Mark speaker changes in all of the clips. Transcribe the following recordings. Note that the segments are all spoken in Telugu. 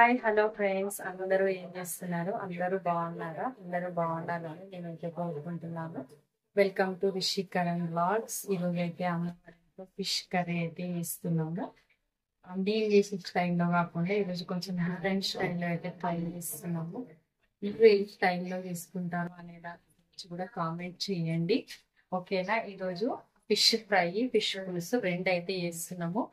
Speaker 1: హాయ్ హలో ఫ్రెండ్స్, అందరూ ఏం చేస్తున్నారు? అందరూ బాగున్నారా? అందరూ బాగుండాలని నేనైతే కోరుకుంటున్నాను. Welcome to Rishi Karan vlogs. ఈరోజు అయితే అమ్మవారితో ఫిష్ కర్రీ అయితే ఇస్తున్నాము. డీల్ చేసే స్టైల్లో కాకుండా ఈరోజు కొంచెం డిఫరెంట్ స్టైల్లో అయితే ట్రై చేస్తున్నాము. మీరు ఏ స్టైల్లో తీసుకుంటారు అనే దాని గురించి కూడా కామెంట్ చేయండి. ఓకేనా? ఈరోజు ఫిష్ ఫ్రై, ఫిష్ పులుసు రెండు అయితే చేస్తున్నాము.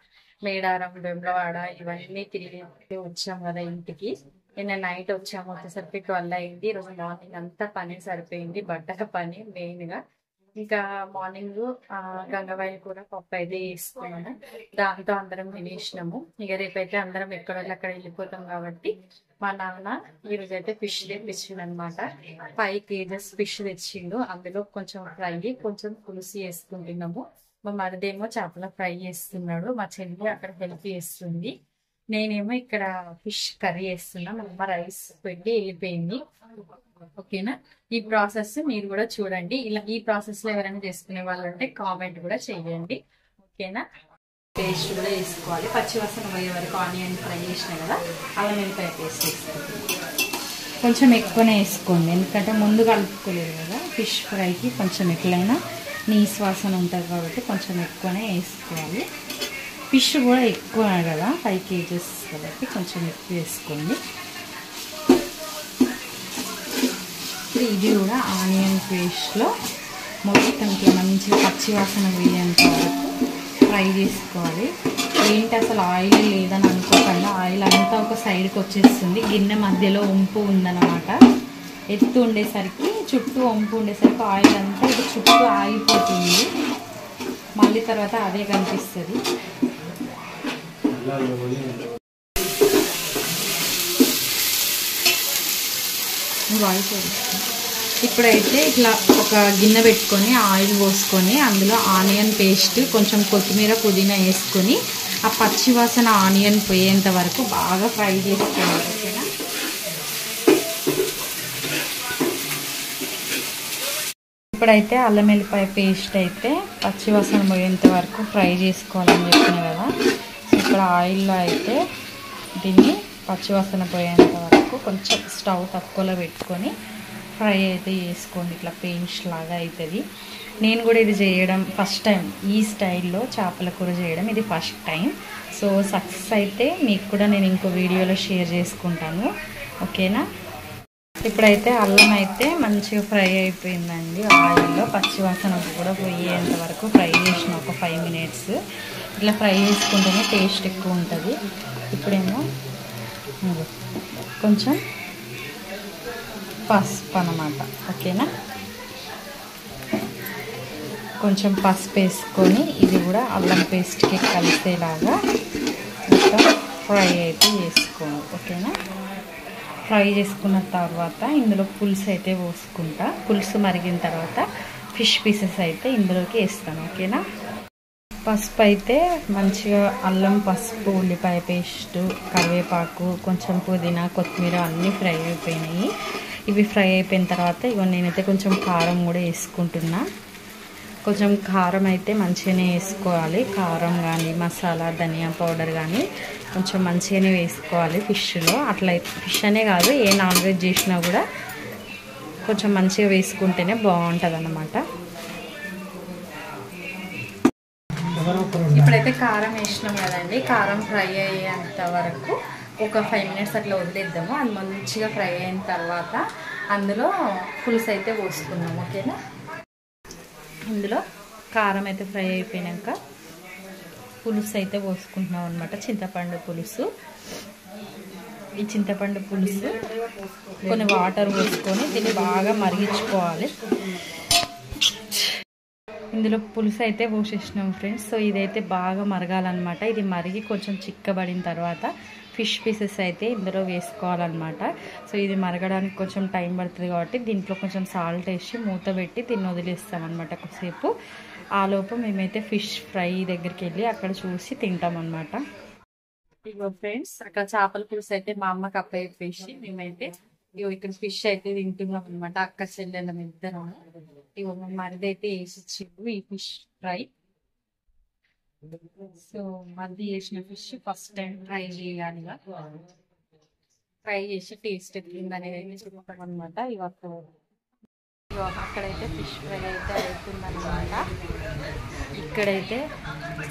Speaker 1: మేడారం, వేములవాడ ఇవన్నీ తిరిగి వచ్చాం కదా ఇంటికి. నిన్న నైట్ వచ్చాము, వచ్చేసరికి 12 అయింది. ఈరోజు మార్నింగ్ అంతా పని సరిపోయింది, బట్టల పని మెయిన్ గా. ఇంకా మార్నింగ్ గంగవాయిల్ కూర పప్పు అయితే వేసుకున్నాము. దాంతో అందరం తినేసినాము. ఇక రేపైతే అందరం ఎక్కడోళ్ళు అక్కడ వెళ్ళిపోతాం కాబట్టి మా నాన్న ఈరోజు అయితే ఫిష్ తెప్పించిండు అనమాట. 5 kgs ఫిష్ తెచ్చిండు. అందులో కొంచెం ఫ్రై, కొంచెం పులుసు వేసుకుంటున్నాము. మా మరిదేమో చేపల ఫ్రై చేస్తున్నాడు, మా చెల్లి అక్కడ హెల్ప్ చేస్తుంది. నేనేమో ఇక్కడ ఫిష్ కర్రీ చేస్తున్నా. మా అమ్మ రైస్ పెట్టి వెళ్ళిపోయింది. ఓకేనా? ఈ ప్రాసెస్ మీరు కూడా చూడండి. ఇలా ఈ ప్రాసెస్ లో ఎవరైనా చేసుకునే వాళ్ళు ఉంటే కామెంట్ కూడా చేయండి. ఓకేనా? పేస్ట్ కూడా వేసుకోవాలి. పచ్చివాసన పోయే వరకు ఆనియన్ ఫ్రై చేసిన కదా, అల్లం వెల్లిపాయ పేస్ట్ వేసుకోండి. కొంచెం ఎక్కువనే వేసుకోండి, ఎందుకంటే ముందు కలుపుకోలేదు కదా. ఫిష్ ఫ్రైకి కొంచెం ఎక్కువైనా నీసు వాసన ఉంటుంది కాబట్టి కొంచెం ఎక్కువనే వేసుకోవాలి. ఫిష్ కూడా ఎక్కువ కదా, 5 kgs కాబట్టి కొంచెం ఎక్కువ వేసుకోండి. ఇది కూడా ఆనియన్ పేస్ట్లో మొత్తం ఇట్లా మంచిగా పచ్చివాసన వేయేంత వరకు ఫ్రై చేసుకోవాలి. ఏంటి అసలు ఆయిల్ లేదని అనుకోకుండా, ఆయిల్ అంతా ఒక సైడ్కి వచ్చేస్తుంది. గిన్నె మధ్యలో వంపు ఉందన్నమాట. ఎత్తు ఉండేసరికి, చుట్టూ వంపు ఉండేసరికి ఆయిల్ అంతా ఇది చుట్టూ ఆగిపోతుంది. మళ్ళీ తర్వాత అదే కనిపిస్తుంది. ఇప్పుడైతే ఇట్లా ఒక గిన్నె పెట్టుకొని ఆయిల్ పోసుకొని అందులో ఆనియన్ పేస్ట్, కొంచెం కొత్తిమీర, పుదీనా వేసుకొని ఆ పచ్చివాసన ఆనియన్ పోయేంత వరకు బాగా ఫ్రై చేసుకోవాలి. ఓకేనా? ఇప్పుడైతే అల్లం వెల్లిపాయ పేస్ట్ అయితే పచ్చివాసన పోయేంత వరకు ఫ్రై చేసుకోవాలని చెప్పిన కదా. ఇప్పుడు ఆయిల్లో అయితే దీన్ని పచ్చివాసన పోయేంత వరకు కొంచెం స్టవ్ తక్కువలో పెట్టుకొని ఫ్రై అయితే చేసుకోండి. ఇట్లా పేస్ట్ లాగా అవుతుంది. నేను కూడా ఇది చేయడం ఫస్ట్ టైం, ఈ స్టైల్లో చేపల కూర చేయడం ఇది ఫస్ట్ టైం. సో సక్సెస్ అయితే మీకు కూడా నేను ఇంకో వీడియోలో షేర్ చేసుకుంటాను. ఓకేనా? ఇప్పుడైతే అల్లం అయితే మంచిగా ఫ్రై అయిపోయిందండి. ఆయిల్లో పచ్చివాసన కూడా పోయేంత వరకు ఫ్రై చేసిన ఒక 5 minutes. ఇట్లా ఫ్రై చేసుకుంటేనే టేస్ట్ ఎక్కువ ఉంటుంది. ఇప్పుడేమో కొంచెం పసుపు అన్నమాట. ఓకేనా? కొంచెం పసుపు వేసుకొని ఇది కూడా అల్లం పేస్ట్కి కలిసేలాగా మొత్తం ఫ్రై అయితే చేసుకోండి. ఓకేనా? ఫ్రై చేసుకున్న తర్వాత ఇందులో పులుసు అయితే పోసుకుంటా. పులుసు మరిగిన తర్వాత ఫిష్ పీసెస్ అయితే ఇందులోకి వేస్తాను. ఓకేనా? పసుపు అయితే మంచిగా అల్లం, పసుపు, ఉల్లిపాయ పేస్ట్, కరివేపాకు, కొంచెం పుదీనా, కొత్తిమీర అన్నీ ఫ్రై అయిపోయినాయి. ఇవి ఫ్రై అయిపోయిన తర్వాత ఇగో నేనైతే కొంచెం కారం కూడా వేసుకుంటున్నా. కొంచెం కారం అయితే మంచిగానే వేసుకోవాలి. కారం కానీ, మసాలా, ధనియా పౌడర్ కానీ కొంచెం మంచిగానే వేసుకోవాలి ఫిష్లో. అట్లా ఫిష్ అనే కాదు, ఏ నాన్ వెజ్ చేసినా కూడా కొంచెం మంచిగా వేసుకుంటేనే బాగుంటుంది అన్నమాట. ఇప్పుడైతే కారం వేసినాం కదండి. కారం ఫ్రై అయ్యేంత వరకు ఒక 5 minutes అట్లా వదిలేద్దాము. అది మంచిగా ఫ్రై అయిన తర్వాత అందులో పులుసు అయితే పోసుకుందాం. ఓకేనా? ఇందులో కారం అయితే ఫ్రై అయిపోయాక పులుసు అయితే పోసుకుంటున్నాం అనమాట. చింతపండు పులుసు. ఈ చింతపండు పులుసు కొన్ని వాటర్ పోసుకొని దీన్ని బాగా మరిగించుకోవాలి. ఇందులో పులుసు అయితే పోసేసినాం ఫ్రెండ్స్. సో ఇదైతే బాగా మరగాలన్నమాట. ఇది మరిగి కొంచెం చిక్కబడిన తర్వాత ఫిష్ పీసెస్ అయితే ఇందులో వేసుకోవాలన్నమాట. సో ఇది మరగడానికి కొంచెం టైం పడుతుంది కాబట్టి దీంట్లో కొంచెం సాల్ట్ వేసి మూత పెట్టి దీన్ని వదిలేస్తామన్నమాట కొద్దిసేపు. ఆలోపు మేమైతే ఫిష్ ఫ్రై దగ్గరికి వెళ్ళి అక్కడ చూసి తింటామన్నమాట. ఇగో ఫ్రెండ్స్, అక్కడ చేపల పులుసు అయితే మా అమ్మకి అప్పయిపోయి మేమైతే ఇగో ఇక్కడ ఫిష్ అయితే తింటున్నాం అనమాట. అక్క చెల్లెళ్ళం ఇద్దరం. ఇగో మా మరిదైతే వేసి ఇచ్చిండు ఈ ఫిష్ ఫ్రై. సో మరిది చేసిన ఫిష్ ఫస్ట్ టైం ట్రై చేయాలిగా. ఫ్రై చేసి టేస్ట్ ఎట్లుంది అనేది చెప్తాం అనమాట. అక్కడైతే ఫిష్ ఫ్రై అయితే అవుతుందన్నమాట. ఇక్కడైతే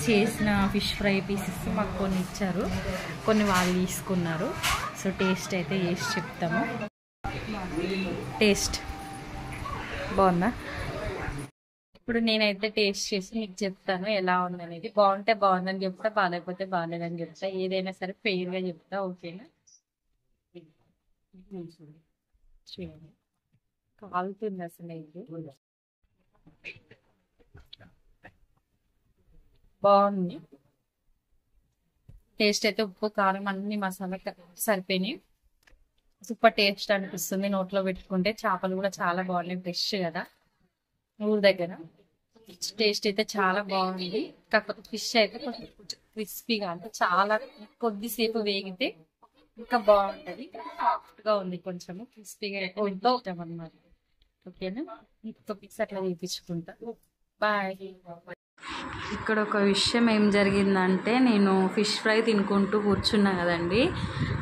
Speaker 1: చేసిన ఫిష్ ఫ్రై పీసెస్ మాకు కొన్ని ఇచ్చారు, కొన్ని వాళ్ళు తీసుకున్నారు. సో టేస్ట్ అయితే చేసి చెప్తాము. టేస్ట్ బాగుందా? ఇప్పుడు నేనైతే టేస్ట్ చేసి మీకు చెప్తాను ఎలా ఉందనేది. బాగుంటే బాగుందని చెప్తా, బాగాలేకపోతే బాగాలేదని చెప్తా. ఏదైనా సరే ఫెయిర్గా చెప్తా, ఓకేనా? చూడండి, కాలుతుంది అసలు. ఇది బాగుంది. టేస్ట్ అయితే ఉప్పు కారం అన్ని మసాలా సరిపోయినాయి. సూపర్ టేస్ట్ అనిపిస్తుంది నోట్లో పెట్టుకుంటే. చేపలు కూడా చాలా బాగున్నాయి, ఫ్రెష్ కదా ఊరు దగ్గర. టేస్ట్ అయితే చాలా బాగుంది. కాకపోతే ఫిష్ అయితే కొంచెం క్రిస్పీగా, అంటే చాలా కొద్దిసేపు వేగితే ఇంకా బాగుంటది. సాఫ్ట్ గా ఉంది, కొంచెం క్రిస్పీగా అయితే ఇష్టం అన్నమాట. ఓకేనా? ఇంకొక పిక్స్ అట్లా వేయించుకుంటా. బాయ్. ఇక్కడ ఒక విషయం ఏం జరిగిందంటే, నేను ఫిష్ ఫ్రై తినుకుంటూ కూర్చున్నా కదండి,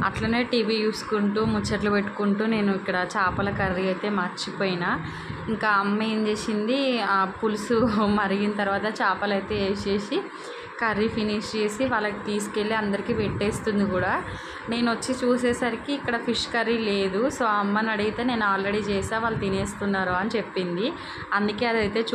Speaker 1: అట్లనే టీవీ చూసుకుంటూ ముచ్చట్లు పెట్టుకుంటూ నేను ఇక్కడ చేపల కర్రీ అయితే మర్చిపోయినా. ఇంకా అమ్మ ఏం చేసింది, ఆ పులుసు మరిగిన తర్వాత చేపలు అయితే వేసేసి కర్రీ ఫినిష్ చేసి వాళ్ళకి తీసుకెళ్ళి అందరికీ పెట్టేస్తుంది కూడా. నేను వచ్చి చూసేసరికి ఇక్కడ ఫిష్ కర్రీ లేదు. సో అమ్మని అడిగితే నేను ఆల్రెడీ చేసా, వాళ్ళు తినేస్తున్నారు అని చెప్పింది. అందుకే అదైతే